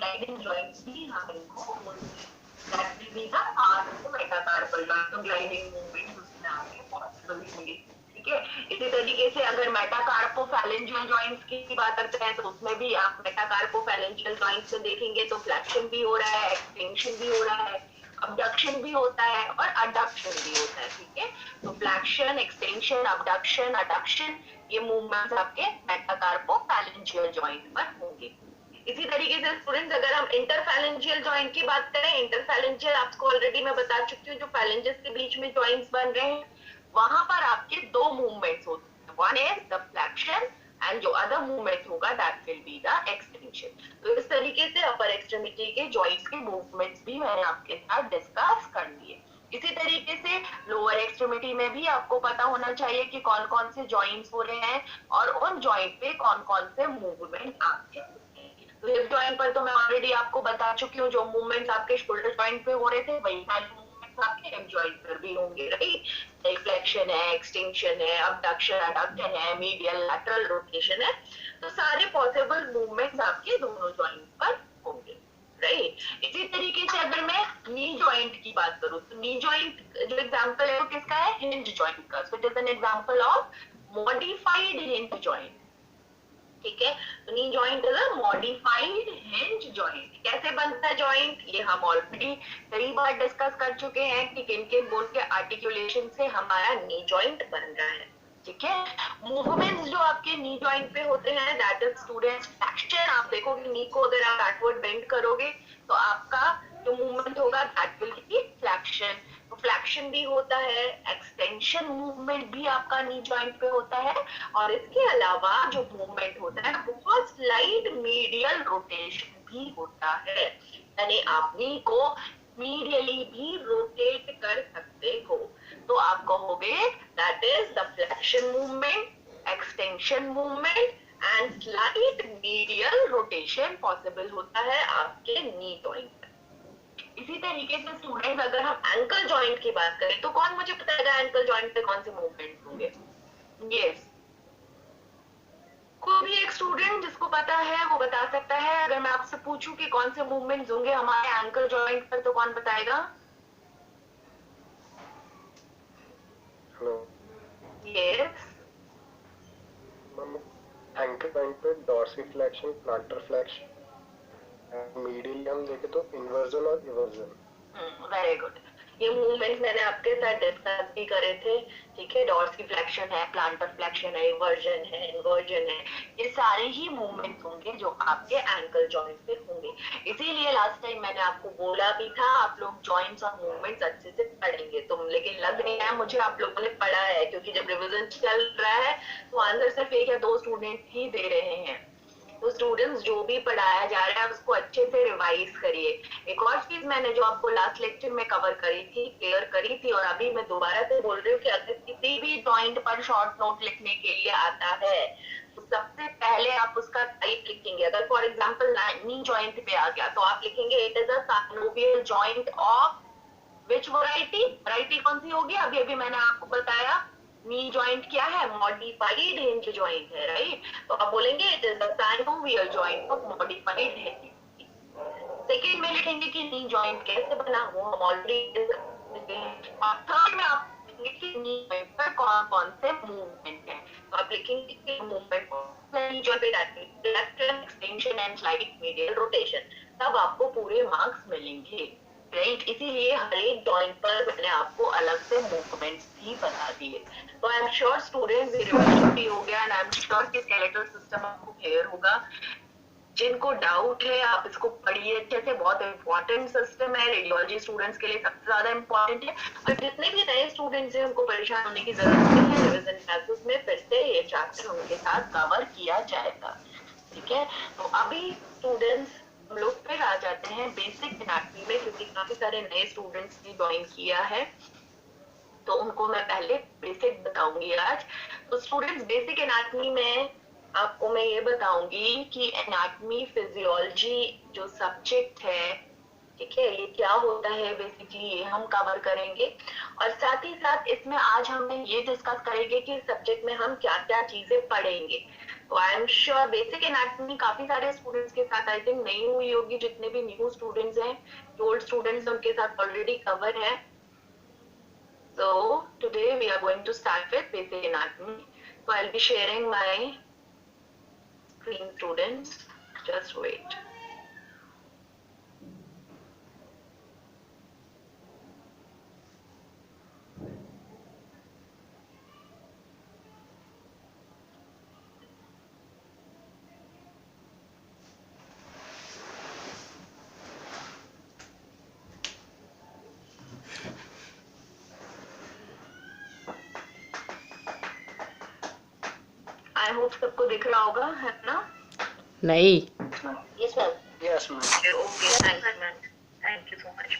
Gliding joints भी हम इनको बोलते हैं। That will be the arc metacarpal joint, तो ग्लाइडिंग मूवमेंट उसमें आपके पॉसिबल होंगे। ठीक है, इसी तरीके से अगर मेटाकार्पोफैलेंजियल जॉइंट्स की बात करते हैं तो उसमें भी आप मेटाकार्पोफैलेंजियल जॉइंट्स में देखेंगे तो फ्लेक्शन भी हो रहा है, एक्सटेंशन भी हो रहा है, अबडक्शन भी होता है और अडक्शन भी होता है। ठीक है, तो फ्लेक्शन, एक्सटेंशन, अबडक्शन, अडक्शन, ये मूवमेंट्स आपके मेटाकार्पोफैलेंजियल जॉइंट पर होंगे। इसी तरीके से स्टूडेंट्स अगर हम इंटरफैलेंजियल जॉइंट की बात करें, इंटरफैलेंजियल आपको ऑलरेडी मैं बता चुकी हूँ, जो फैलेंजेस के बीच में जॉइंट्स बन रहे हैं वहां पर आपके दो मूवमेंट्स होते हैं, one is the flexion and जो अदर मूवमेंट होगा that will be the extension. तो इस तरीके से अपर एक्सट्रीमिटी के जॉइंट्स के मूवमेंट्स भी मैंने आपके साथ डिस्कस कर लिए। इसी तरीके से लोअर एक्सट्रीमिटी में भी आपको पता होना चाहिए कि कौन कौन से जॉइंट्स हो रहे हैं और उन जॉइंट पे कौन कौन से मूवमेंट आपके होते हैं। तो हिप जॉइंट पर तो मैं ऑलरेडी आपको बता चुकी हूँ, जो मूवमेंट्स आपके शोल्डर जॉइंट पे हो रहे थे वही सारे मूवमेंट्स आपके हिप जॉइंट पर भी होंगे, राइट। फ्लेक्शन है, एक्सटेंशन है, अबडक्शन, अडक्शन है, मीडियल लैटरल रोटेशन है, तो सारे पॉसिबल मूवमेंट्स आपके दोनों जॉइंट पर होंगे, राइट। इसी तरीके से अगर मैं नी जॉइंट की बात करूं तो नी जॉइंट जो एग्जांपल है वो किसका है, हिंज जॉइंट का। So it is an example of modified hinge joint. ठीक है, तो knee joint is a modified hinge joint. कैसे बनता है जॉइंट, ये हम ऑलरेडी कई बार डिस्कस कर चुके हैं कि किन किन बोन के आर्टिकुलेशन से हमारा नी जॉइंट बन रहा है। ठीक है, मूवमेंट्स जो आपके नी जॉइंट पे होते हैं दैट इज स्टूडेंट्स फ्लेक्शन। आप देखोगे नी को अगर आप बैकवर्ड बेंड करोगे तो आपका जो मूवमेंट होगा दैट विल बी फ्लेक्शन। तो फ्लेक्शन भी होता है, एक्सटेंशन मूवमेंट भी आपका नी जॉइंट पे होता है, और इसके अलावा जो मूवमेंट होता है बहुत स्लाइड मीडियल रोटेशन भी होता है, यानी आप नी को मीडियली भी रोटेट कर सकते हो। तो आप कहोगे that is the flexion movement, extension movement and slide medial rotation possible होता है आपके नी जॉइंट। इसी तरीके से स्टूडेंट्स अगर हम एंकल जॉइंट की बात करें तो कौन मुझे बताएगा एंकल जॉइंट पे कौन से मूवमेंट्स होंगे? यस, कोई भी एक स्टूडेंट जिसको पता है वो बता सकता है। अगर मैं आपसे पूछूं कि कौन से मूवमेंट्स होंगे हमारे एंकल जॉइंट पर तो कौन बताएगा? Hello yes, ma'am, ankle joint पे डॉर्सिफ्लेक्शन, प्लांटर फ्लेक्शन, मीडियली हम देखे तो इन्वर्जन और इवर्जन। Very good. ये मूवमेंट मैंने आपके साथ डिस्कस भी करे थे। ठीक है, डॉर्सिफ्लेक्शन है, प्लांटर फ्लेक्शन है, इवर्जन है, इन्वर्जन है, ये सारे ही मूवमेंट्स होंगे जो आपके एंकल जॉइंट पे होंगे। इसीलिए लास्ट टाइम मैंने आपको बोला भी था आप लोग जॉइंट्स और मूवमेंट्स अच्छे से पढ़ेंगे तुम, लेकिन लग नहीं है मुझे आप लोगों ने पढ़ा है, क्योंकि जब रिविजन चल रहा है तो आंसर सिर्फ एक या दो स्टूडेंट ही दे रहे हैं। तो स्टूडेंट्स जो भी पढ़ाया जा रहा है उसको अच्छे से रिवाइज करिए। एक और चीज मैंने जो आपको लास्ट लेक्चर में कवर करी थी, क्लियर करी थी, और अभी मैं दोबारा से बोल रही हूँ कि अगर किसी भी जॉइंट पर शॉर्ट नोट लिखने के लिए आता है तो सबसे पहले आप उसका टाइप लिखेंगे। अगर फॉर एग्जाम्पल नी जॉइंट पे आ गया तो आप लिखेंगे it is a synovial joint of which variety. Variety कौन सी होगी? अभी अभी मैंने आपको बताया नी जॉइंट क्या है, मॉडिफाइड हिंज जॉइंट है, राइट। तो आप बोलेंगे it is the synovial joint of modified hinge. Second में लिखेंगे कि नी जॉइंट कैसे बना, वो हम ऑलरेडी। और थर्ड में आप लिखेंगे कि नी जॉइंट पर कौन कौन से मूवमेंट है, तो आप लिखेंगे कि मूवमेंट नी जॉइंट पे extension and slide medial rotation, तब आपको पूरे मार्क्स मिलेंगे, राइट। इसीलिए हर एक जॉइंट पर मैंने आपको अलग से मूवमेंट्स भी बता दिए। तो आई एम श्योर स्टूडेंट्स ये रिवीजन भी हो गया एंड आई एम श्योर कि स्केलेटल सिस्टम आपको क्लियर होगा। जिनको डाउट है आप इसको पढ़िए अच्छे से, बहुत इंपॉर्टेंट सिस्टम है, रेडियोलॉजी स्टूडेंट्स के लिए सबसे ज्यादा इंपॉर्टेंट है। और जितने भी नए स्टूडेंट्स हैं उनको परेशान होने की जरूरत नहीं है, रिवीजन क्लासेस में फिर से ये चैप्टर उनके साथ कवर किया जाएगा। ठीक है, तो अभी स्टूडेंट्स हम लोग फिर आ जाते हैं बेसिक एनाटॉमी में, क्योंकि काफी सारे नए स्टूडेंट्स ने ज्वाइन किया है तो उनको मैं पहले बेसिक बताऊंगी आज। तो स्टूडेंट्स बेसिक एनाटॉमी में आपको मैं ये बताऊंगी कि एनाटॉमी फिजियोलॉजी जो सब्जेक्ट है, ठीक है, ये क्या होता है बेसिकली ये हम कवर करेंगे। और साथ ही साथ इसमें आज हम ये डिस्कस करेंगे कि सब्जेक्ट में हम क्या क्या चीजें पढ़ेंगे। तो I am sure basic anatomy काफी सारे स्टूडेंट्स के साथ आई थिंक नहीं हुई होगी, जितने भी न्यू स्टूडेंट्स हैं, ओल्ड स्टूडेंट्स उनके साथ ऑलरेडी कवर है. So today we are going to start with basic anatomy. So I'll be sharing my screen, students. Just wait. I hope सबको दिख रहा होगा, है ना? नहीं. Yes ma'am. Yes, ma'am. Okay, thank you ma'am. Thank you so much.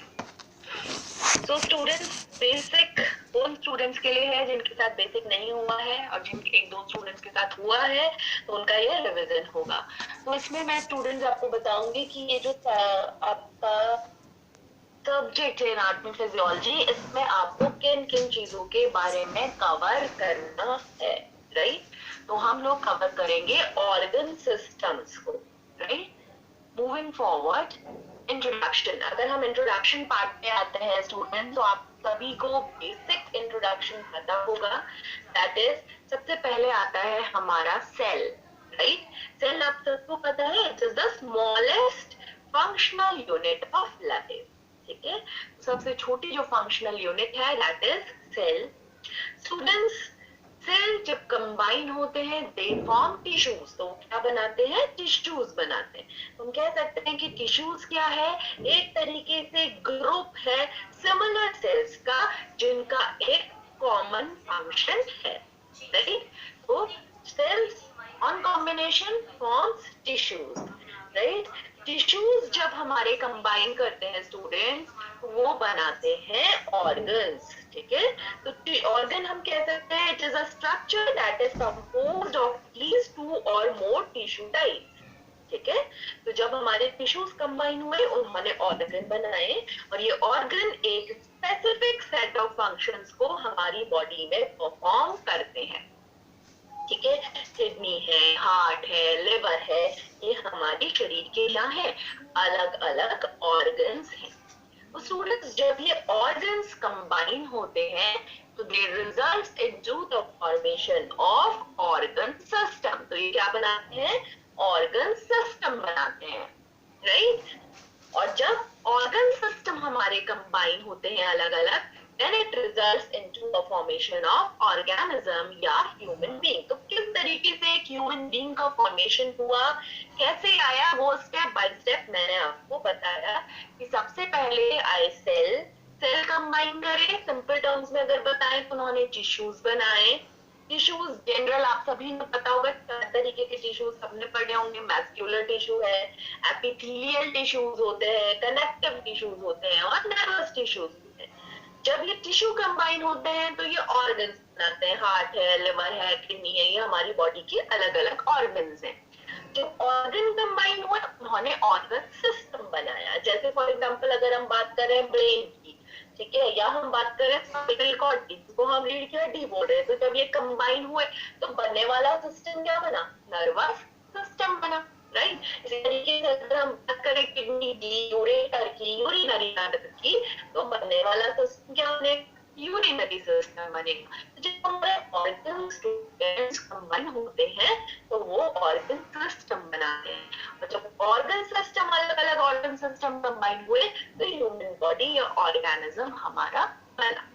So students, basic उन students के लिए है जिनके साथ बेसिक नहीं हुआ है, और जिन एक दो स्टूडेंट्स के साथ हुआ है तो उनका ये रिवीजन होगा. तो इसमें मैं स्टूडेंट्स आपको बताऊंगी कि ये जो आपका सब्जेक्ट है एनाटॉमी फिजियोलॉजी, इसमें आपको किन किन चीजों के बारे में कवर करना है, राइट? तो हम लोग कवर करेंगे ऑर्गन सिस्टम्स को, राइट? Moving forward, introduction. अगर हम इंट्रोडक्शन पार्ट में आते हैं स्टूडेंट, तो आप सभी को बेसिक इंट्रोडक्शन पता होगा. दैट इज, सबसे पहले आता है हमारा सेल, राइट? सेल आप सबको पता है, it is the smallest functional unit of life. ठीक है, सबसे छोटी जो फंक्शनल यूनिट है that is cell. Students, cell जब कंबाइन होते हैं दे फॉर्म टिश्यूज. तो क्या बनाते हैं? टिश्यूज बनाते हैं. हम कह सकते हैं कि टिश्यूज क्या है? एक तरीके से ग्रुप है सिमिलर सेल्स का जिनका एक कॉमन फंक्शन है, राइट? तो cells on combination forms tissues, right? Tissues जब हमारे कंबाइन करते हैं स्टूडेंट्स, वो बनाते हैं ऑर्गन्स. ठीक है, तो ऑर्गन हम कह सकते हैं it is a structure that is composed of at least 2 और मोर टिश्यू टाइप्स. ठीक है, तो जब हमारे टिश्यूज कंबाइन हुए उन्होंने ऑर्गन बनाए, और ये ऑर्गन एक स्पेसिफिक सेट ऑफ फंक्शंस को हमारी बॉडी में परफॉर्म करते हैं. ठीक है, किडनी है, हार्ट है, लिवर है, ये हमारे शरीर के क्या है? अलग अलग ऑर्गन्स हैं. तो स्टूडेंट्स, जब ये ऑर्गन्स कंबाइन होते हैं तो they result into the formation of organ system. तो ये क्या बनाते हैं? ऑर्गन सिस्टम बनाते हैं, राइट? और जब ऑर्गन सिस्टम हमारे कंबाइन होते हैं अलग अलग, then it results into the formation of organism या human being. तो किस तरीके से एक human being का formation हुआ, कैसे आया, वो स्टेप बाय स्टेप मैंने आपको बताया. कि सबसे पहले आए सेल कंबाइन करे. सिंपल टर्म्स में अगर बताएं तो उन्होंने टिश्यूज बनाए. टिश्यूज जनरल आप सभी को पता होगा, चार तरीके के टिश्यूज सबने पढ़े होंगे. मैस्कुलर टिश्यू है, एपिथेलियल टिश्यूज होते हैं, कनेक्टिव टिश्यूज होते हैं, और नर्वस टिश्यूज होते हैं. जब ये टिश्यू कंबाइन होते हैं तो ये ऑर्गन्स बनाते हैं. हार्ट है, लिवर है, किडनी है, ये हमारी बॉडी के अलग अलग ऑर्गन्स हैं. जब ऑर्गन कंबाइन हुए उन्होंने ऑर्गन सिस्टम बनाया. जैसे फॉर एग्जांपल अगर हम बात करें ब्रेन की, ठीक है, या हम बात करें स्पाइनल कॉर्ड की, जिसको हम रीढ़ की हड्डी बोल रहे हैं, तो जब ये कंबाइन हुए तो बनने वाला सिस्टम क्या बना? नर्वस सिस्टम बना, राइट? इसी तरीके से अगर हम बात करें किडनी की, यूरेटर की, यूरिनरी ट्रैक्ट की, तो बनने वाला सिस्टम क्या बने? यूरिनरी सिस्टम बनेगा. जब हमारे ऑर्गन स्टूडेंट्स कंबाइन होते हैं तो वो ऑर्गन सिस्टम बनाते हैं. और जब ऑर्गन सिस्टम अलग अलग ऑर्गन सिस्टम कंबाइन हुए तो ह्यूमन बॉडी या ऑर्गेनिज्म हमारा बना.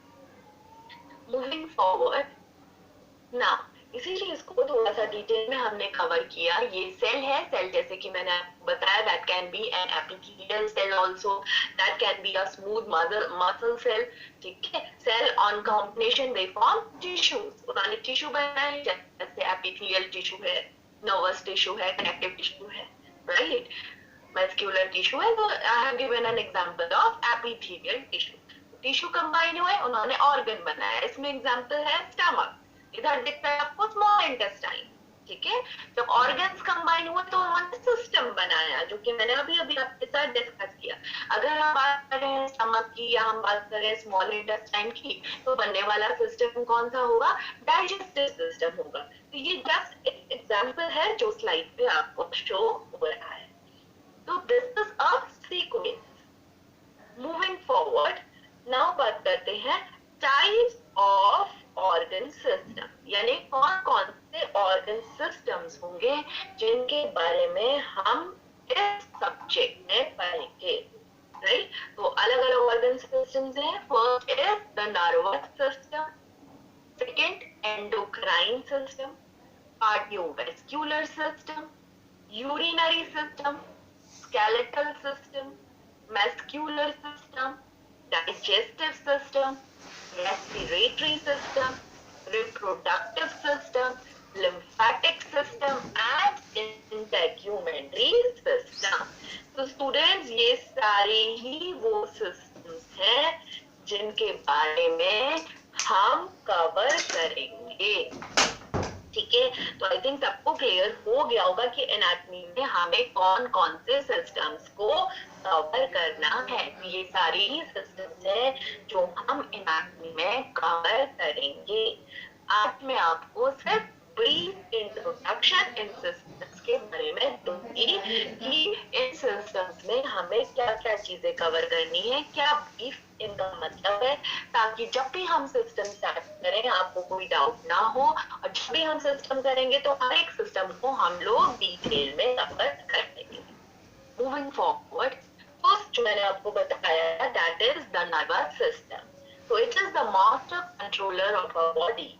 मूविंग फॉरवर्ड नाउ, इसी चीज को थोड़ा सा डिटेल में हमने कवर किया. ये सेल है. सेल जैसे कि मैंने आपको बताया, that can be an epithelial cell also, that can be a smooth muscle cell. ठीक है, cell on combination they form tissues. उन्होंने टिश्यू बनाए, जैसे एपिथेलियल टिश्यू है, नर्वस टिश्यू है, कनेक्टिव टिश्यू है, राइट? मस्कुलर टिश्यू है. तो I have given an example of epithelial tissue. Tissue combine हुए, उन्होंने ऑर्गन बनाया. इसमें एग्जांपल है स्टमक. इधर दिखता है आपको स्मॉल इंटेस्टाइन, ठीक है। जब ऑर्गन्स कंबाइन हुए तो उन्होंने सिस्टम बनाया, जो कि मैंने अभी अभी आपके साथ डिस्कस किया। अगर हम बात कर रहे हैं स्टमक की या हम बात कर रहे हैं स्मॉल इंटेस्टाइन की, तो बनने वाला सिस्टम कौन सा होगा? डाइजेस्टिव सिस्टम होगा। तो ये जस्ट एक एग्जांपल है जो स्लाइड पे आपको शो हो रहा है। तो this is a sequence. Moving forward, now बात करते हैं टाइप्स ऑफ ऑर्गन सिस्टम, यानी कौन कौन से ऑर्गन सिस्टम्स होंगे जिनके बारे में हम इस सब्जेक्ट में पढ़ेंगे। राइट, तो अलग अलग ऑर्गन सिस्टम्स हैं। First is the nervous system, second endocrine system, cardiovascular system, urinary system, skeletal system, muscular system, digestive system, respiratory system, reproductive system, lymphatic system and integumentary system. तो students ये सारे ही वो systems हैं जिनके बारे में हम कवर करेंगे। ठीक है, तो आई थिंक सबको क्लियर हो गया होगा कि एनाटॉमी में हमें कौन कौन से सिस्टम्स को कवर करना है। तो ये सारी ही सिस्टम्स हैं जो हम एनाटॉमी में कवर करेंगे। आज मैं आपको सिर्फ ब्रीफ इंट्रोडक्शन इन सिस्टम्स के बारे में दूंगी कि इन सिस्टम्स में हमें क्या क्या चीजें कवर करनी है, क्या ब्रीफ इनका मतलब है, ताकि जब भी हम सिस्टम स्टार्ट करें आपको कोई डाउट ना हो। और जब भी हम सिस्टम करेंगे तो हर एक सिस्टम को हम लोग डिटेल में कवर कर लेंगे। मूविंग फॉरवर्ड, फर्स्ट जो मैंने आपको बताया that is the nervous system. So it is the master controller of our body.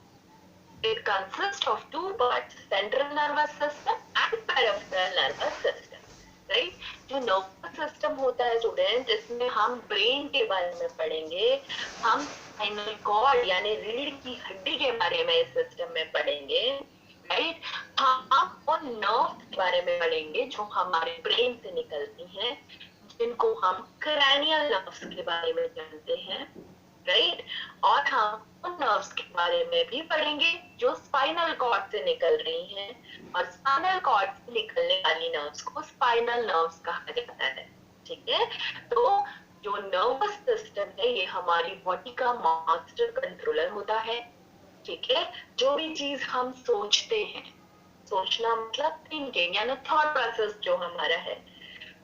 It consists of two parts, central nervous system and peripheral nervous system. Right? जो nervous system होता है student, इसमें हम brain के बारे में पढ़ेंगे, हम स्पाइनल कॉर्ड यानी रीढ़ की हड्डी के बारे में इस सिस्टम में पढ़ेंगे। राइट, हम उन नर्व्स के बारे में पढ़ेंगे जो हमारे ब्रेन से निकलती हैं, जिनको हम क्रैनियल नर्व्स के बारे में जानते हैं। राइट, और हम उन नर्व्स के बारे में भी पढ़ेंगे जो स्पाइनल कॉर्ड से निकल रही हैं, और स्पाइनल कॉर्ड से निकलने वाली नर्व्स को स्पाइनल नर्व्स कहा जाता है। ठीक है, तो जो नर्वस सिस्टम है ये हमारी बॉडी का मास्टर कंट्रोलर होता है। ठीक है, जो भी चीज हम सोचते हैं, सोचना मतलब थिंकिंग यानी थॉट प्रोसेस जो हमारा है,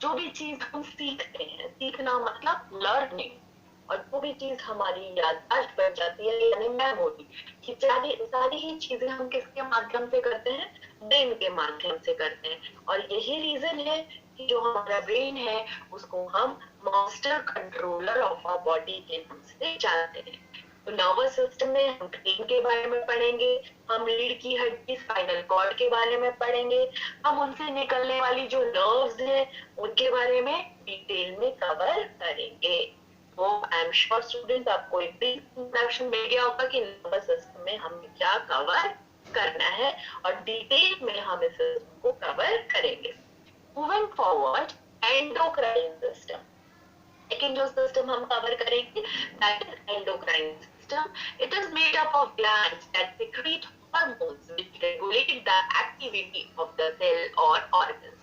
जो भी चीज हम सीखते हैं, सीखना मतलब लर्निंग, और जो भी चीज हमारी याददाश्त बन जाती है यानी मेमोरी, कि सारी ही चीजें हम किसके माध्यम से करते हैं? ब्रेन के माध्यम से करते हैं। और यही रीजन है कि जो हमारा ब्रेन है उसको हम master controller of our body के नाम से जानते हैं। तो नर्वस सिस्टम में हम ब्रेन के बारे में पढ़ेंगे, हम रीढ़ की हड्डी स्पाइनल कॉर्ड के बारे में पढ़ेंगे, हम उनसे निकलने वाली जो नर्व्स हैं उनके बारे में डिटेल में कवर करेंगे। तो आई एम श्योर स्टूडेंट्स आपको एक ब्रीफ इंट्रोडक्शन मिल गया होगा कि नर्वस सिस्टम में हमें क्या कवर करना है और डिटेल में हम इस को कवर करेंगे। Moving forward, endocrine system. Second जो सिस्टम हम कवर करेंगे that is endocrine system. It is made up of glands that secrete hormones which regulate the activity of the cell or organ.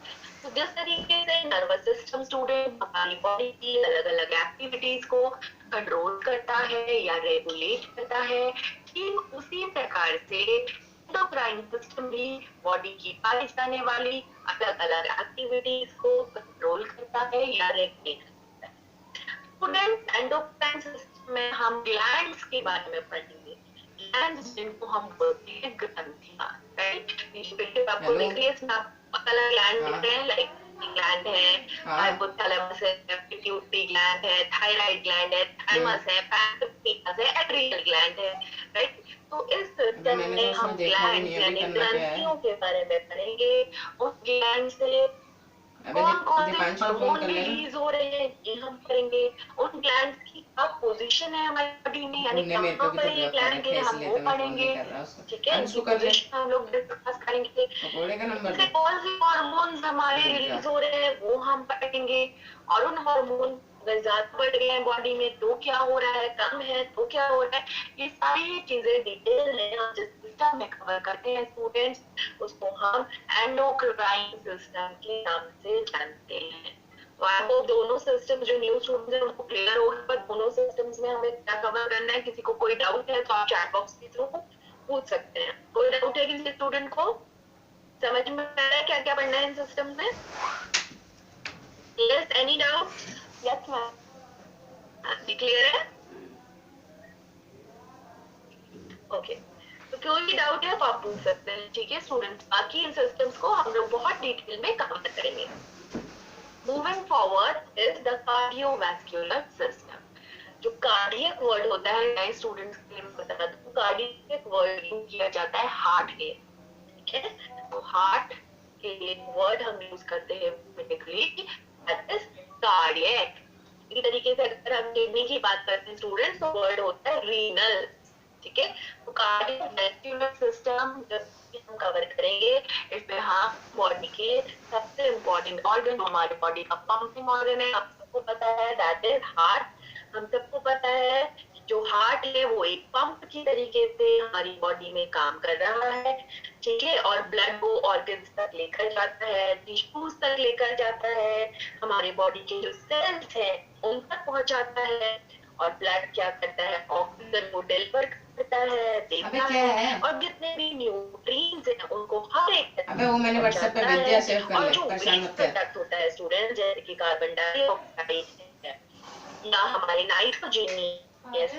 तो जिस तरीके से नर्वस सिस्टम स्टूडेंट हमारी body की अलग अलग एक्टिविटीज को कंट्रोल करता है या रेगुलेट करता है, ठीक उसी प्रकार से एंडोक्राइन सिस्टम भी बॉडी की पाई जाने वाली अलग अलग एक्टिविटीज को कंट्रोल करता है या रेगुलेट करता है। स्टूडेंट, एंडोक्राइन सिस्टम में हम ग्लैंड्स के बारे में पढ़ेंगे। ग्लैंड्स जिनको हम बोलते हैं ग्रंथियां। राइट, पीछे आपको देख रही है इसमें अलग ग्लैंड दिख रहे हैं, लाइक ग्लैंड है, हाइपोथैलेमस है, पिट्यूटरी ग्लैंड है, थायराइड ग्लैंड है, थाइमस है, पैंक्रियास है, एड्रिनल ग्लैंड है। राइट, तो इस सिस्टम में हम ग्लैंड यानी ग्रंथियों के बारे में पढ़ेंगे। उन ग्लैंड से कौन कौन से हार्मोन रिलीज हो रहे हैं ये हम करेंगे। उन ग्लैंड्स की क्या पोजीशन है हमारी बॉडी में, यानी कहाँ पर ये ग्लैंड है हम वो पढ़ेंगे। ठीक है, इनकी पोजीशन हम लोग डिस्कस करेंगे। कौन से हार्मोन्स हमारे रिलीज हो रहे हैं वो हम पढ़ेंगे, और उन हार्मोन अगर ज्यादा बढ़ गए हैं बॉडी में तो क्या हो रहा है, कम है तो क्या हो रहा है, ये सारी चीजें डिटेल में हम जिस सिस्टम में कवर करते हैं स्टूडेंट्स, उसको हम एंडोक्राइन सिस्टम के नाम से जानते हैं। तो आई होप दोनों सिस्टम जो न्यू स्टूडेंट्स हैं उनको क्लियर होगा, पर दोनों सिस्टम्स में हमें क्या कवर करना है। किसी को कोई डाउट है तो आप चैट बॉक्स के थ्रू पूछ सकते हैं। कोई डाउट है किसी स्टूडेंट को? समझ में आ रहा है क्या क्या पढ़ना है इन सिस्टम में? Yes, any doubt? Yes ma'am, clear है? ओके, तो कोई भी डाउट है तो आप पूछ सकते हैं। ठीक है स्टूडेंट्स, बाकी इन सिस्टम्स को हम लोग बहुत डिटेल में कवर करेंगे। Moving forward is the cardiovascular system. जो कार्डियक वर्ड होता है नए स्टूडेंट्स के लिए मैं बता दूं, कार्डियक वर्ड यूज किया जाता है हार्ट के, ठीक है? तो हार्ट के लिए वर्ड हम यूज करते हैं बेसिकली दैट इज कार्डियक। इसी तरीके से अगर हम किडनी की बात करते हैं स्टूडेंट्स तो वर्ड होता है रीनल, ठीक है? तो कार्डियोवैस्कुलर सिस्टम जब हम कवर करेंगे इसमें हम बॉडी के सबसे इम्पोर्टेंट ऑर्गन, हमारे बॉडी का पंपिंग ऑर्गन है, आप सबको पता है दैट इज हार्ट। हम सबको पता है जो हार्ट है वो एक पंप की तरीके से हमारी बॉडी में काम कर रहा है, ठीक है? और ब्लड को ऑर्गन्स तक लेकर जाता है, टिश्यूज तक लेकर जाता है, हमारे बॉडी के जो सेल्स हैं उन तक पहुंचाता है। और ब्लड क्या करता है, ऑक्सीजन को डिलीवर करता है, देता है, और जितने भी न्यूट्रिएंट्स हैं उनको हर एक अबे वो मैंने व्हाट्सएप पे भेज दिया, सेव कर और ले, जो परेशान वेस्ट मत कर। प्रोडक्ट होता है स्टूडेंट, जैसे कि कार्बन डाइऑक्साइड है या हमारे नाइट्रोजन गैस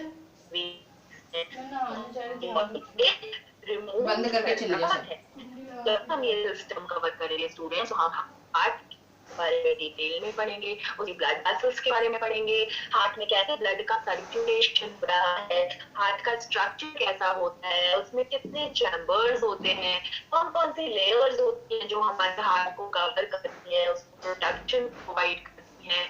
रिमूव बंद करके चले जा है। सब। जब हम ये सिस्टम कवर करेंगे स्टूडेंट्स, हम हार्ट के बारे में डिटेल में पढ़ेंगे, उसकी ब्लड वेसल्स के बारे में पढ़ेंगे, हार्ट में कैसे ब्लड का सर्कुलेशन हो रहा है, हार्ट का स्ट्रक्चर कैसा होता है, उसमें कितने चैम्बर्स होते हैं, कौन कौन सी लेयर्स होती हैं जो हमारे हार्ट को कवर करती है, उसको प्रोटेक्शन प्रोवाइड करती है,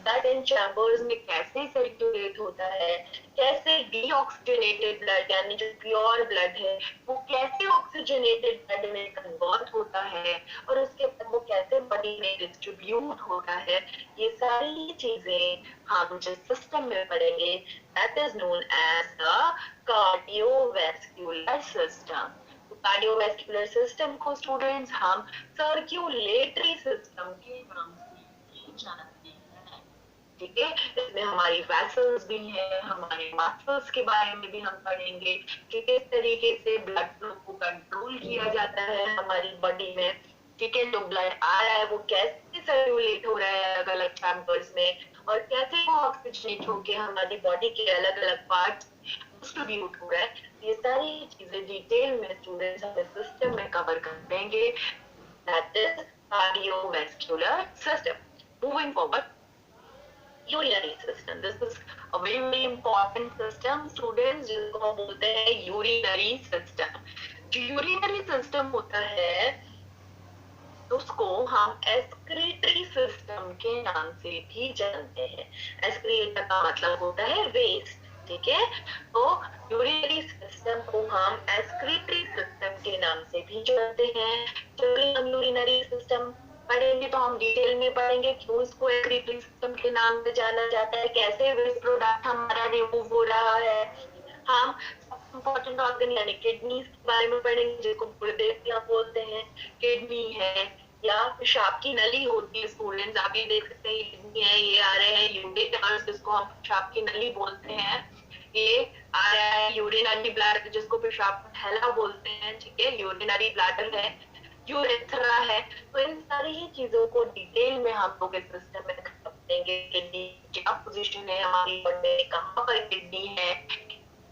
ब्लड इन चैम्बर्स में कैसे सर्कुलेट होता है, कैसे डीऑक्सीजनेटेड ब्लड यानी जो प्योर ब्लड है वो कैसे ऑक्सीजनेटेड ब्लड में कन्वर्ट होता है, और उसके बाद वो कैसे बॉडी में डिस्ट्रीब्यूट होता है। ये सारी चीजें हम जिस सिस्टम में पढ़ेंगे that is known as the cardiovascular system. Cardiovascular system को स्टूडेंट्स हम सर्कुलेटरी सिस्टम के नाम से जानते हैं, ठीक है? इसमें हमारी वेसल्स भी हैं, हमारे मसल्स के बारे में भी हम पढ़ेंगे कि किस तरीके से ब्लड फ्लो को कंट्रोल किया जाता है हमारी बॉडी में, ठीक है? जो ब्लड आ रहा है वो कैसे सर्कुलेट हो रहा है अलग अलग चैम्बर्स में, और कैसे वो ऑक्सीजनेट होके हमारी बॉडी के अलग अलग पार्ट्स डिस्ट्रीब्यूट हो रहा है। ये सारी चीजें डिटेल में स्टूडेंट्स अपने सिस्टम में कवर करेंगे, that is cardiovascular system. Moving forward, urinary system, this is a very very important system students, जिसको हम बोलते हैं urinary system। जो urinary system होता है उसको हम excretory system के नाम से भी जानते हैं। excreta का मतलब होता है वेस्ट, ठीक है? तो यूरिनरी सिस्टम को हम excretory system के नाम से भी जानते हैं। चलिए हम यूरिनरी सिस्टम पढ़ेंगे तो हम डिटेल में पढ़ेंगे क्यों इसको एक्रीटरी सिस्टम के नाम से जाना जाता है, कैसे वेस्ट प्रोडक्ट हमारा रिमूव हो रहा है। हम इम्पोर्टेंट ऑर्गन यानी किडनी के बारे में पढ़ेंगे जिसको गुर्दे बोलते हैं, किडनी है या पेशाब की नली होती है स्टूडेंट्स, आप ये देख सकते हैं किडनी है, ये आ रहे हैं यूरेटर्स जिसको हम पेशाब की नली बोलते हैं, ये आ रहा है यूरिनरी ब्लैडर जिसको पेशाब का थैला बोलते हैं, ठीक है? यूरिनरी ब्लैडर है, यूरेथ्रा है। तो इन सारी ही चीजों को डिटेल में हम लोग इस सिस्टम में देखेंगे। किडनी क्या पोजीशन है हमारी बॉडी में, कहाँ पर किडनी है,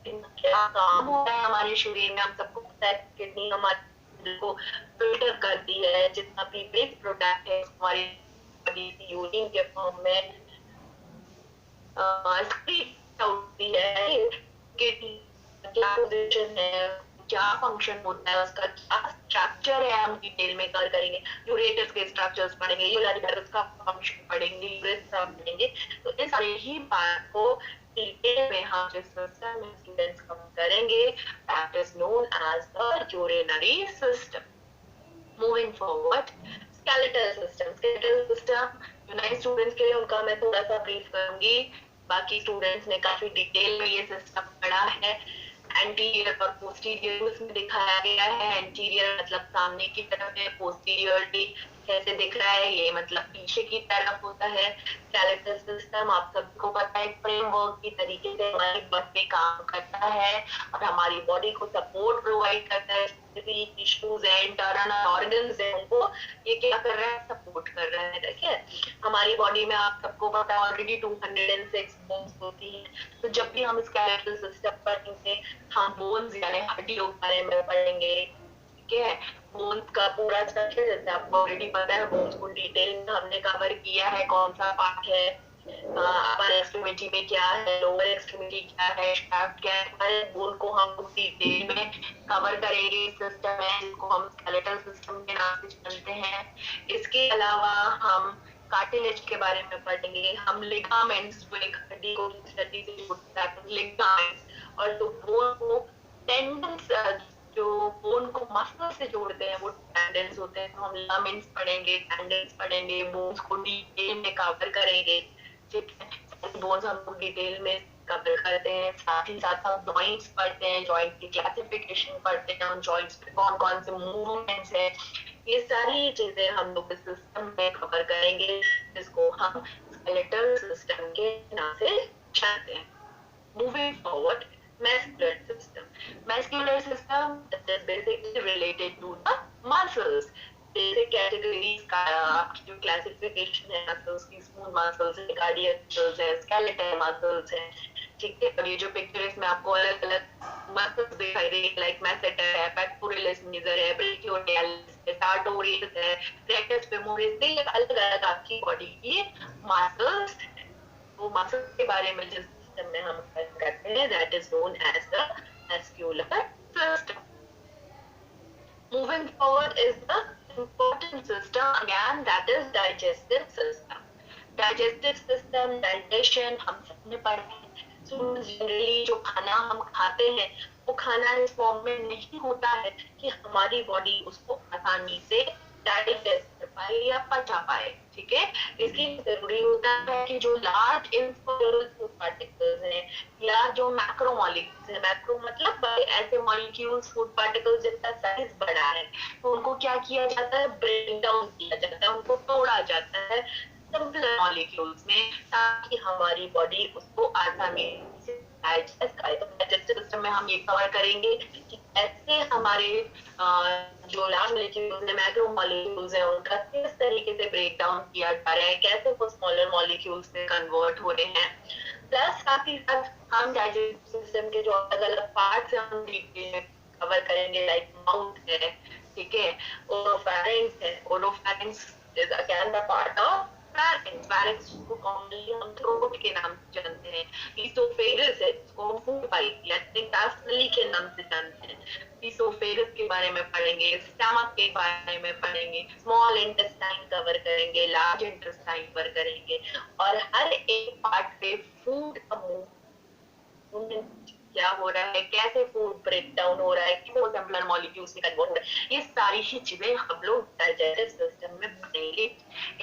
क्या काम होता है हमारे शरीर में। हम सबको पता है किडनी हमारे को फिल्टर करती है, जितना भी वेस्ट प्रोडक्ट है हमारी बॉडी से यूरिन के फॉर्म में एक्सक्रीट होती है। किडनी क्या पोजीशन है, क्या फंक्शन होता है, उसका क्या स्ट्रक्चर है, हम डिटेल में कवर करेंगे। यूरेटस के स्ट्रक्चर्स पढ़ेंगे, यूरिनरी का फंक्शन पढ़ेंगे, यूरेथ्रा पढ़ेंगे। तो इस सारी ही बात को डिटेल में हम जिस सिस्टम में स्टूडेंट्स कवर करेंगे that is known as the urinary system. Moving forward, skeletal system जो नए स्टूडेंट्स के लिए उनका मैं थोड़ा सा ब्रीफ करूंगी, बाकी स्टूडेंट्स ने काफी डिटेल में ये सिस्टम पढ़ा है। एंटीरियर और पोस्टीरियर उसमें दिखाया गया है। एंटीरियर मतलब सामने की तरफ है, पोस्टीरियरली कैसे दिख रहा है ये मतलब पीछे की तरफ होता है। स्केलेटल सिस्टम आप सबको पता है, फ्रेमवर्क की तरीके से हमारी बॉडी में काम करता है और हमारी बॉडी को सपोर्ट प्रोवाइड करता है। टिश्यूज है, इंटरनल ऑर्गन्स है, उनको ये क्या कर रहा है, सपोर्ट कर रहा है। ठीक है, हमारी बॉडी में आप सबको पता है ऑलरेडी 206 बोन्स होती है। तो जब भी हम स्केलेटल सिस्टम पढ़ेंगे हम बोन्स यानी हड्डियों के बारे में पढ़ेंगे। ठीक है, बोन्स का पूरा स्ट्रक्चर जैसे आपको ऑलरेडी पता है, बोन्स को डिटेल में हमने कवर किया है, कौन सा पार्ट है, अपर एक्सट्रीमिटी में क्या है, लोअर एक्सट्रीमिटी क्या है, शाफ्ट क्या है, हर बोन को हम डिटेल में कवर करेंगे। सिस्टम है जिसको हम स्केलेटल सिस्टम के नाम से जानते हैं। इसके अलावा हम कार्टिलेज के बारे में पढ़ेंगे, हम लिगामेंट्स जो एक हड्डी को दूसरी हड्डी से जोड़ता है, लिगामेंट्स, और जो बोन को टेंडन्स, जो बोन को मसल से जोड़ते हैं वो टेंडन्स होते हैं। तो हम लिगामेंट्स पढ़ेंगे, टेंडन्स पढ़ेंगे, बोन्स को डिटेल में कवर करेंगे। ठीक है, बोन्स हम लोग डिटेल में कवर करते हैं। साथ ही साथ हम जॉइंट्स पढ़ते हैं, जॉइंट की क्लासिफिकेशन पढ़ते हैं, उन जॉइंट्स पे कौन कौन से मूवमेंट्स है, ये सारी चीजें हम लोग इस सिस्टम में कवर करेंगे, जिसको हम स्केलेटल सिस्टम के नाम से जानते हैं। Moving forward, muscular system. Muscular system is basically related to the muscles. Basic categories का आपकी जो क्लासिफिकेशन है मसल्स की, स्मूथ मसल्स है, कार्डियक मसल्स है, स्केलेटल मसल्स है। ठीक है, अब ये जो पिक्चर इसमें आपको अलग अलग मसल्स दिखाई देंगे, लाइक मैसेटर है, पेक्टोरियलिस मेजर है, ब्रेकियोडियलिस है, सार्टोरियस है, रेक्टस फेमोरिस, ये अलग अलग आपकी बॉडी की मसल्स है। वो मसल्स के बारे में जिस सिस्टम में हम करते हैं, that is known as the muscular system. Moving forward is the important system again, that is digestive system. Digestive system, digestion हम सबने पढ़ा है। So generally जो खाना हम खाते हैं वो खाना इस फॉर्म में नहीं होता है कि हमारी बॉडी उसको आसानी से डाइजेस्ट कर पाए या पचा पाए। ठीक है, इसके लिए जरूरी होता है कि जो लार्ज इनसॉल्युबल फूड पार्टिकल्स हैं या जो मैक्रो मॉलिक्यूल्स हैं, मैक्रो मतलब ऐसे मॉलिक्यूल्स, फूड पार्टिकल्स जिनका साइज बड़ा है, तो उनको क्या किया जाता है, ब्रेक डाउन किया जाता है, उनको तोड़ा जाता है सिंपल मॉलिक्यूल्स में, ताकि हमारी बॉडी उसको आसानी से डाइजेस्ट करे। तो डाइजेस्टिव सिस्टम में हम ये कवर करेंगे कि कैसे हमारे जो लार्ज मॉलिक्यूल्स हैं, मैक्रो मॉलिक्यूल्स हैं, उनका किस तरीके से ब्रेक डाउन किया जा रहा है, कैसे वो स्मॉलर मॉलिक्यूल्स में कन्वर्ट हो रहे हैं। प्लस साथ ही साथ हम डाइजेस्टिव सिस्टम के जो अलग अलग पार्ट्स हैं हम डिटेल में कवर करेंगे, लाइक माउथ है, ठीक है, ओरोफैरिंक्स है, oropharynx is again the part of pharynx. Pharynx को कॉमनली हम थ्रोट के नाम से जानते हैं। इसोफेगस है, इसको हम फूड पाइप या इंटेस्टाइनली के नाम से जानते हैं। इसोफेगस के बारे में पढ़ेंगे, स्टमक के बारे में पढ़ेंगे, स्मॉल इंटेस्टाइन कवर करेंगे, लार्ज इंटेस्टाइन कवर करेंगे, और हर एक पार्ट पे फूड का मूवमेंट क्या हो रहा है, कैसे फूड ब्रेक डाउन हो रहा है, कितने सिंपलर मॉलिक्यूल्स में कन्वर्ट हो रहा है, ये सारी ही चीजें हम लोग डाइजेस्टिव सिस्टम में पढ़ेंगे।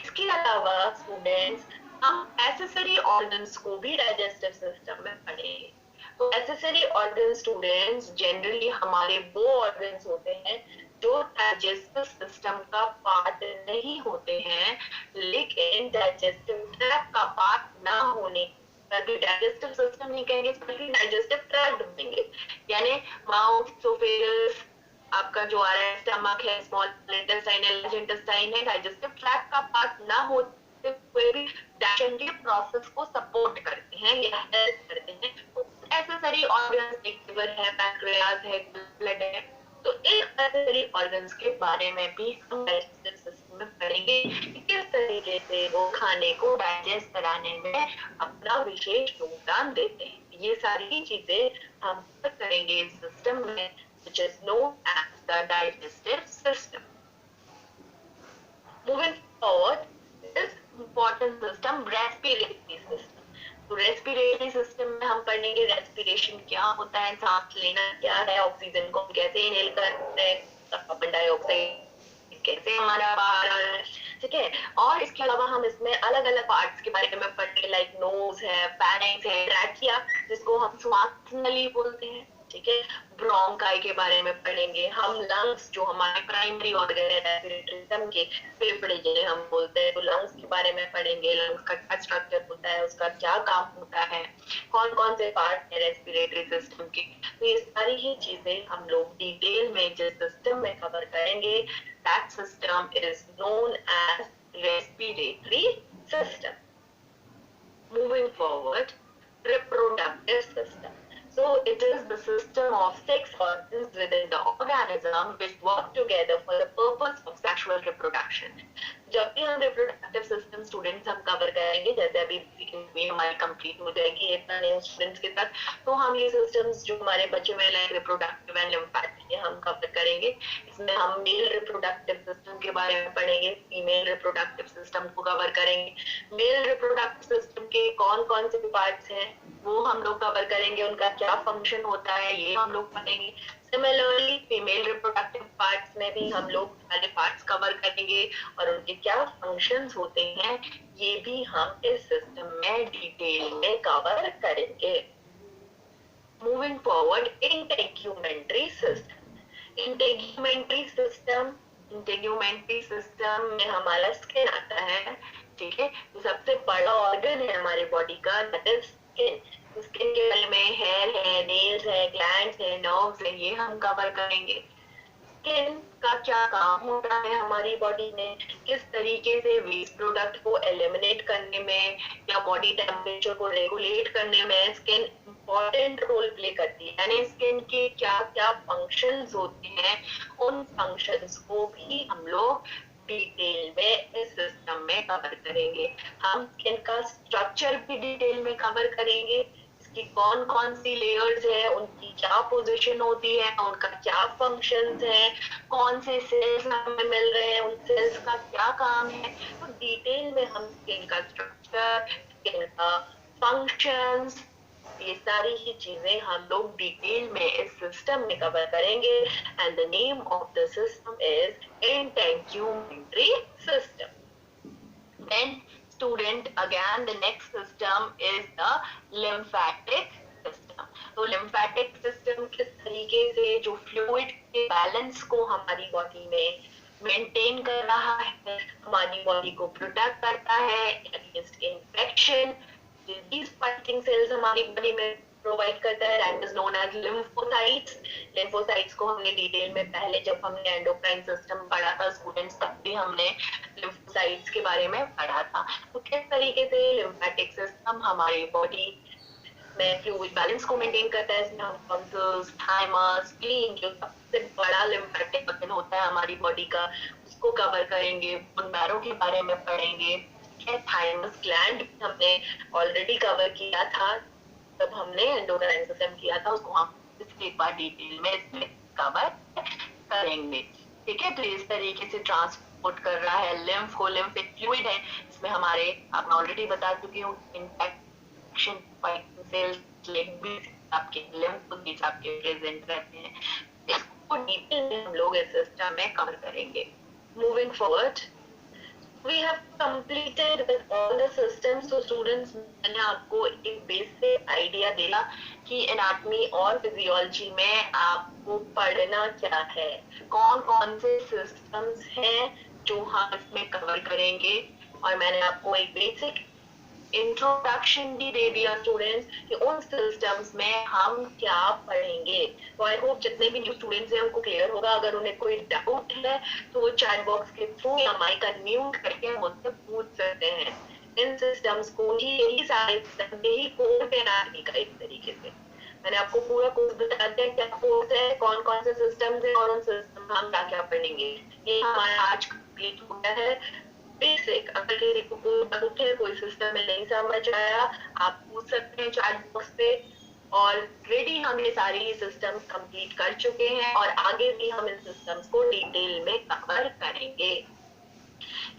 इसके अलावा स्टूडेंट्स हम एक्सेसरी ऑर्गन्स को भी डाइजेस्टिव सिस्टम में पढ़ेंगे। तो एक्सेसरी ऑर्गन स्टूडेंट्स जनरली हमारे वो ऑर्गन्स होते हैं जो डाइजेस्टिव सिस्टम का पार्ट नहीं होते हैं, लेकिन डाइजेस्टिव ट्रैक्ट का पार्ट ना होने पर डाइजेस्टिव सिस्टम नहीं कहेंगे, बल्कि डाइजेस्टिव ट्रैक्ट बोलेंगे। यानी माउथ, इसोफेगस, आपका जो आ रहा है स्टमक है, स्मॉल इंटेस्टाइन है, लार्ज इंटेस्टाइन है, डाइजेस्टिव ट्रैक्ट का पार्ट ना होते हुए भी डाइजेशन के प्रोसेस को सपोर्ट करते हैं या हेल्प करते हैं। तो एक्सेसरी ऑर्गन्स लिवर है, पैंक्रियास है, ब्लड है, तो एक एक्सेसरी ऑर्गन्स के बारे में भी हम डाइजेस्टिव सिस्टम में पढ़ेंगे कि किस तरीके से वो खाने को डाइजेस्ट कराने में अपना विशेष योगदान देते हैं। ये सारी चीजें हम करेंगे इस सिस्टम में, which is known as the digestive system. Moving forward is important system, respiratory system. तो रेस्पिरेटरी सिस्टम में हम पढ़ेंगे रेस्पिरेशन क्या होता है, सांस लेना क्या है, ऑक्सीजन को कैसे इनहेल करते हैं, कार्बन डाइऑक्साइड कैसे हमारा बाहर आ रहा है, ठीक है। और इसके अलावा हम इसमें अलग अलग पार्ट्स के बारे में पढ़ेंगे, लाइक नोज है, फेरिंक्स है, ट्रैकिया जिसको हम श्वास नली बोलते हैं, ठीक है। ब्रोंकाई के बारे में पढ़ेंगे हम, लंग्स जो हमारे प्राइमरी ऑर्गन है रेस्पिरेटरी सिस्टम के, फेफड़े जिन्हें हम बोलते हैं, तो लंग्स के बारे में पढ़ेंगे, लंग्स का क्या स्ट्रक्चर होता है, उसका क्या काम होता है, कौन कौन से पार्ट है रेस्पिरेटरी सिस्टम के। तो ये सारी ही चीजें हम लोग डिटेल में जिस सिस्टम में कवर करेंगे, that system is known as respiratory system. Moving forward, reproductive system. So it is the system of 6 organs within the organism which work together for the purpose of sexual reproduction. जब भी हम reproductive system students हम cover करेंगे, जैसे अभी हमारी complete हो जाएगी इतना नए स्टूडेंट्स के साथ, तो हम ये सिस्टम्स जो हमारे बचे हुए लाइक रिप्रोडक्टिव एंड लिम्फेटिक हम कवर करेंगे। इसमें हम मेल रिप्रोडक्टिव सिस्टम के बारे में पढ़ेंगे, फीमेल रिप्रोडक्टिव सिस्टम को कवर करेंगे, मेल रिप्रोडक्टिव सिस्टम के कौन कौन से पार्ट्स हैं वो हम लोग कवर करेंगे, उनका क्या फंक्शन होता है ये हम लोग पढ़ेंगे। सिमिलरली फीमेल रिप्रोडक्टिव पार्ट्स में भी हम लोग सारे पार्ट्स कवर करेंगे और उनके क्या फंक्शंस होते हैं ये भी हम इस सिस्टम में डिटेल में कवर करेंगे। Moving forward, integumentary system. Integumentary system में हमारा स्किन आता है, ठीक है। तो सबसे बड़ा ऑर्गन है हमारे बॉडी का, दैट इज स्किन। स्किन के बारे में हेयर है, नेल्स है, ग्लैंड्स है, नर्व्स है, ये हम कवर करेंगे। स्किन का क्या काम होता है हमारी बॉडी में, किस तरीके से वेस्ट प्रोडक्ट को एलिमिनेट करने में या बॉडी टेम्परेचर को रेगुलेट करने में स्किन इंपॉर्टेंट रोल प्ले करती है, यानी स्किन के क्या क्या फंक्शंस होते हैं, उन फंक्शंस को भी हम लोग डिटेल में इस सिस्टम में कवर करेंगे। हम स्किन का स्ट्रक्चर भी डिटेल में कवर करेंगे, इसकी कौन कौन सी लेयर्स है, उनकी क्या पोजीशन होती है, उनका क्या फंक्शंस है, कौन से सेल्स हमें मिल रहे हैं, उन सेल्स का क्या काम है। तो डिटेल में हम स्किन का स्ट्रक्चर, स्किन का फंक्शंस, ये सारी ही चीजें हम लोग डिटेल में इस सिस्टम में कवर करेंगे। And the name of the system is integumentary system. Then student, again the next system is the lymphatic system. तो lymphatic system किस तरीके से जो फ्लूइड के बैलेंस को हमारी बॉडी में मेंटेन कर रहा है, हमारी बॉडी को प्रोटेक्ट करता है against infection, disease fighting cells हमारी बॉडी में प्रोवाइड करता है, that is known as lymphocytes. Lymphocytes को हमने डिटेल में पहले जब हमने एंडोक्राइन सिस्टम पढ़ा था स्टूडेंट्स, तब भी हमने लिम्फोसाइट्स के बारे में पढ़ा था। तो किस तरीके से लिम्फेटिक सिस्टम हमारी बॉडी में फ्लूइड बैलेंस को मेंटेन करता है, इसमें हम मसल्स, थाइमस, स्प्लीन जो सबसे बड़ा लिम्फेटिक ऑर्गन होता है हमारी बॉडी का, उसको कवर करेंगे, बोन मैरो के बारे में पढ़ेंगे। थाइमस ग्लैंड हमने ऑलरेडी कवर किया था जब हमने एंडोक्राइन सिस्टम किया था, उसको हम एक बार डिटेल में इसमें कवर करेंगे, ठीक है। तो इस तरीके से ट्रांसपोर्ट कर रहा है लिम्फ को, लिम्फ एक फ्लूइड है, इसमें हमारे आपने ऑलरेडी बता चुकी हूँ इन्फेक्शन सेल्स भी आपके लिम्फ बीच आपके प्रेजेंट रहते हैं, इसको डिटेल में हम लोग इस सिस्टम में कवर करेंगे। Moving forward, we have completed with all the systems. So students, मैंने आपको एक बेसिक आइडिया दिया कि एनाटॉमी और फिजियोलॉजी में आपको पढ़ना क्या है, कौन कौन से सिस्टम्स हैं जो हम इसमें कवर करेंगे, और मैंने आपको एक बेसिक इंट्रोडक्शन भी दे दिया स्टूडेंट्स कि उन सिस्टम्स में हम क्या पढ़ेंगे। तो आई होप जितने भी न्यू स्टूडेंट्स हैं उनको क्लियर होगा। अगर उन्हें कोई डाउट है तो वो चैट बॉक्स के थ्रू या माइक अनम्यूट करके मुझसे पूछ सकते हैं। इन सिस्टम्स को ही, यही सारे सिस्टम यही कोर्स है एनाटॉमी का। एक तरीके से मैंने आपको पूरा कोर्स बता दिया क्या कोर्स है, कौन कौन से सिस्टम्स हैं और उन सिस्टम हम क्या क्या पढ़ेंगे। ये हमारा आज कंप्लीट हो गया है बेसिक। अगर किसी को कोई डाउट है, कोई सिस्टम में नहीं समझ आया, आप पूछ सकते हैं चैट बॉक्स पे। ऑलरेडी हम ये सारे सिस्टम्स कंप्लीट कर चुके हैं और आगे भी हम इन सिस्टम्स को डिटेल में कवर करेंगे।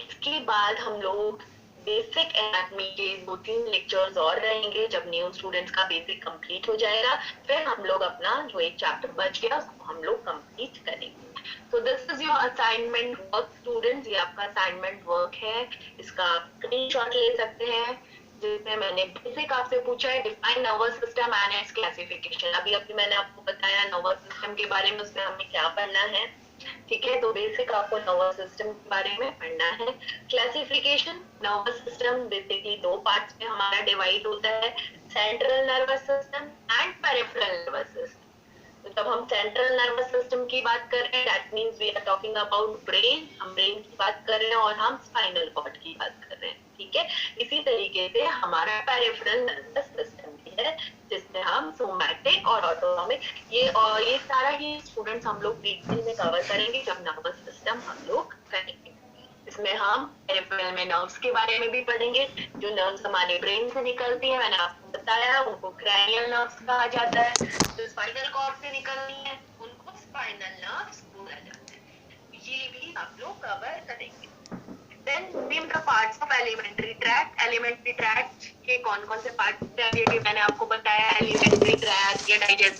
इसके बाद हम लोग बेसिक एनाटॉमी के 2-3 लेक्चर्स और रहेंगे जब न्यू स्टूडेंट्स का बेसिक कंप्लीट हो जाएगा, फिर हम लोग अपना जो एक चैप्टर बच गया उसको हम लोग कंप्लीट करेंगे। So this is your assignment work students, ये आपका assignment work है, इसका आप स्क्रीनशॉट ले सकते हैं, जिसमें मैंने बेसिक आपसे पूछा है define nervous system and it's classification. अभी मैंने आपको बताया नर्वस सिस्टम के बारे में, उसमें हमें क्या पढ़ना है, ठीक है। तो बेसिक आपको नर्वस सिस्टम के बारे में पढ़ना है। क्लासिफिकेशन, नर्वस सिस्टम बेसिकली दो पार्ट्स में हमारा डिवाइड होता है, central nervous system and peripheral nervous system. तो जब हम सेंट्रल नर्वस सिस्टम की बात कर रहे हैं, that means we are talking about brain, हम ब्रेन की बात कर रहे हैं और हम स्पाइनल कॉर्ड की बात कर रहे हैं, ठीक है। इसी तरीके से हमारा पेरिफेरल नर्वस सिस्टम भी है, जिसमें हम सोमैटिक और ऑटोनॉमिक ये सारा ही स्टूडेंट्स हम लोग डिटेल में कवर करेंगे जब नर्वस सिस्टम हम लोग करेंगे। इसमें हम पेरिफेरल में नर्व्स के बारे में भी पढ़ेंगे, जो नर्व्स हमारे ब्रेन से निकलती है, मैंने आपको बताया उनको क्रैनियल नर्व्स कहा जाता है। जो स्पाइनल कॉर्ड से निकलनी है उनको स्पाइनल नर्व्स बोला जाता है। ये भी आप लोग कवर करेंगे। Then name the parts of alimentary tract. Alimentary tract के कौन कौन से पार्ट्स हैं ये भी मैंने आपको बताया। alimentary tract या digestive